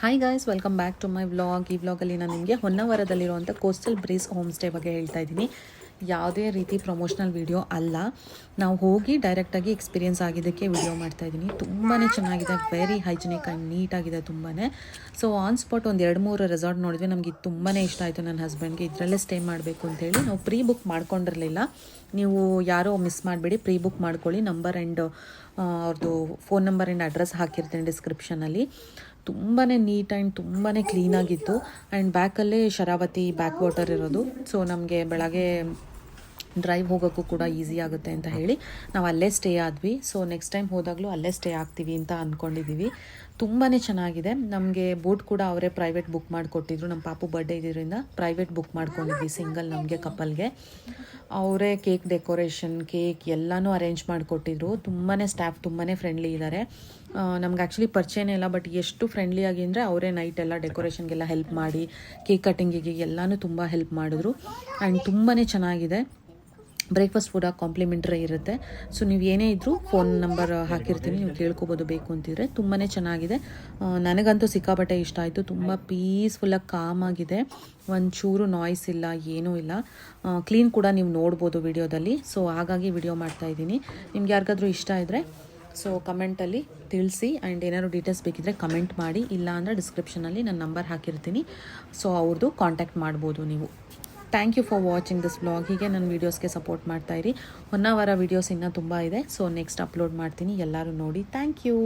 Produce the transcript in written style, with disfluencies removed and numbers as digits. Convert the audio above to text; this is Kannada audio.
Hi guys, welcome back to my vlog. ಈ ವ್ಲಾಗಲ್ಲಿ ನಾನು ನಿಮಗೆ ಹೊನ್ನಾವರದಲ್ಲಿರುವಂಥ ಕೋಸ್ಟಲ್ ಬ್ರೀಸ್ ಹೋಮ್ ಸ್ಟೇ ಬಗ್ಗೆ ಹೇಳ್ತಾ ಇದ್ದೀನಿ. ಯಾವುದೇ ರೀತಿ ಪ್ರಮೋಷನಲ್ ವಿಡಿಯೋ ಅಲ್ಲ, ನಾವು ಹೋಗಿ ಡೈರೆಕ್ಟಾಗಿ ಎಕ್ಸ್ಪೀರಿಯೆನ್ಸ್ ಆಗಿದ್ದಕ್ಕೆ ವಿಡಿಯೋ ಮಾಡ್ತಾ ಇದ್ದೀನಿ. ತುಂಬಾ ಚೆನ್ನಾಗಿದೆ, ವೆರಿ ಹೈಜಿನಿಕ್ ಆ್ಯಂಡ್ ನೀಟಾಗಿದೆ ತುಂಬಾ. ಸೊ ಆನ್ ಸ್ಪಾಟ್ ಒಂದು 2-3 ರೆಸಾರ್ಟ್ ನೋಡಿದ್ವಿ. ನಮಗೆ ಇದು ತುಂಬಾ ಇಷ್ಟ ಆಯಿತು. ನನ್ನ ಹಸ್ಬೆಂಡ್ಗೆ ಇದರಲ್ಲೇ ಸ್ಟೇ ಮಾಡಬೇಕು ಅಂತೇಳಿ ನಾವು ಪ್ರೀ ಬುಕ್ ಮಾಡ್ಕೊಂಡಿರಲಿಲ್ಲ. ನೀವು ಯಾರೋ ಮಿಸ್ ಮಾಡಬೇಡಿ, ಪ್ರೀ ಬುಕ್ ಮಾಡ್ಕೊಳ್ಳಿ. ನಂಬರ್ ಆ್ಯಂಡ್ ಅವ್ರದ್ದು ಫೋನ್ ನಂಬರ್ ಆ್ಯಂಡ್ ಅಡ್ರೆಸ್ ಹಾಕಿರ್ತೀನಿ ಡಿಸ್ಕ್ರಿಪ್ಷನಲ್ಲಿ. ತುಂಬಾ ನೀಟ್ ಆ್ಯಂಡ್ ತುಂಬಾ ಕ್ಲೀನಾಗಿತ್ತು. ಆ್ಯಂಡ್ ಬ್ಯಾಕಲ್ಲೇ ಶರಾವತಿ ಬ್ಯಾಕ್ ವಾಟರ್ ಇರೋದು. ಸೊ ನಮಗೆ ಬೆಳಗ್ಗೆ ಡ್ರೈವ್ ಹೋಗೋಕ್ಕೂ ಕೂಡ ಈಸಿ ಆಗುತ್ತೆ ಅಂತ ಹೇಳಿ ನಾವು ಅಲ್ಲೇ ಸ್ಟೇ ಆದ್ವಿ. ಸೊ ನೆಕ್ಸ್ಟ್ ಟೈಮ್ ಹೋದಾಗಲೂ ಅಲ್ಲೇ ಸ್ಟೇ ಆಗ್ತೀವಿ ಅಂತ ಅಂದ್ಕೊಂಡಿದ್ದೀವಿ. ತುಂಬಾ ಚೆನ್ನಾಗಿದೆ. ನಮಗೆ ಬೋಟ್ ಕೂಡ ಅವರೇ ಪ್ರೈವೇಟ್ ಬುಕ್ ಮಾಡಿಕೊಟ್ಟಿದ್ರು. ನಮ್ಮ ಪಾಪು ಬರ್ಡೇ ಇದ್ರಿಂದ ಪ್ರೈವೇಟ್ ಬುಕ್ ಮಾಡ್ಕೊಂಡಿದ್ವಿ ಸಿಂಗಲ್ ನಮಗೆ ಕಪಲ್ಗೆ. ಅವರೇ ಕೇಕ್ ಡೆಕೋರೇಷನ್, ಕೇಕ್ ಎಲ್ಲನೂ ಅರೇಂಜ್ ಮಾಡಿಕೊಟ್ಟಿದ್ರು. ತುಂಬಾ ಸ್ಟಾಫ್ ತುಂಬಾ ಫ್ರೆಂಡ್ಲಿ ಇದ್ದಾರೆ. ನಮ್ಗೆ ಆ್ಯಕ್ಚುಲಿ ಪರಿಚಯನೇ ಇಲ್ಲ, ಬಟ್ ಎಷ್ಟು ಫ್ರೆಂಡ್ಲಿ ಆಗಿ ಅಂದರೆ ಅವರೇ ನೈಟ್ ಎಲ್ಲ ಡೆಕೋರೇಷನ್ಗೆಲ್ಲ ಹೆಲ್ಪ್ ಮಾಡಿ, ಕೇಕ್ ಕಟ್ಟಿಂಗಿಗೆ ಎಲ್ಲನೂ ತುಂಬ ಹೆಲ್ಪ್ ಮಾಡಿದ್ರು. ಆ್ಯಂಡ್ ತುಂಬಾ ಚೆನ್ನಾಗಿದೆ. ಬ್ರೇಕ್ಫಾಸ್ಟ್ ಕೂಡ ಕಾಂಪ್ಲಿಮೆಂಟ್ರಿ ಇರುತ್ತೆ. ಸೊ ನೀವು ಏನೇ ಇದ್ದರೂ ಫೋನ್ ನಂಬರ್ ಹಾಕಿರ್ತೀನಿ, ನೀವು ಕೇಳ್ಕೊಬೋದು ಬೇಕು ಅಂತಿದ್ರೆ. ತುಂಬಾ ಚೆನ್ನಾಗಿದೆ. ನನಗಂತೂ ಸಿಕ್ಕಾಪಟ್ಟೆ ಇಷ್ಟ ಆಯಿತು. ತುಂಬ ಪೀಸ್ಫುಲ್ಲಾಗಿ ಕಾಮಾಗಿದೆ, ಒಂಚೂರು ನಾಯ್ಸ್ ಇಲ್ಲ, ಏನೂ ಇಲ್ಲ. ಕ್ಲೀನ್ ಕೂಡ ನೀವು ನೋಡ್ಬೋದು ವಿಡಿಯೋದಲ್ಲಿ. ಸೊ ಹಾಗಾಗಿ ವಿಡಿಯೋ ಮಾಡ್ತಾಯಿದ್ದೀನಿ. ನಿಮ್ಗೆ ಯಾರಿಗಾದ್ರೂ ಇಷ್ಟ ಇದ್ದರೆ ಸೊ ಕಮೆಂಟಲ್ಲಿ ತಿಳಿಸಿ. ಆ್ಯಂಡ್ ಏನಾದ್ರು ಡೀಟೇಲ್ಸ್ ಬೇಕಿದ್ದರೆ ಕಮೆಂಟ್ ಮಾಡಿ, ಇಲ್ಲ ಅಂದರೆ ಡಿಸ್ಕ್ರಿಪ್ಷನಲ್ಲಿ ನನ್ನ ನಂಬರ್ ಹಾಕಿರ್ತೀನಿ. ಸೊ ಅವ್ರದ್ದು ಕಾಂಟ್ಯಾಕ್ಟ್ ಮಾಡ್ಬೋದು ನೀವು. Thank you for watching this vlog. ಹೀಗೆ ನನ್ನ ವೀಡಿಯೋಸ್ಗೆ ಸಪೋರ್ಟ್ ಮಾಡ್ತಾಯಿರಿ. ಹೊನ್ನಾವರ ವೀಡಿಯೋಸ್ ಇನ್ನೂ ತುಂಬ ಇದೆ. ಸೊ ನೆಕ್ಸ್ಟ್ ಅಪ್ಲೋಡ್ ಮಾಡ್ತೀನಿ, ಎಲ್ಲರೂ ನೋಡಿ. Thank you.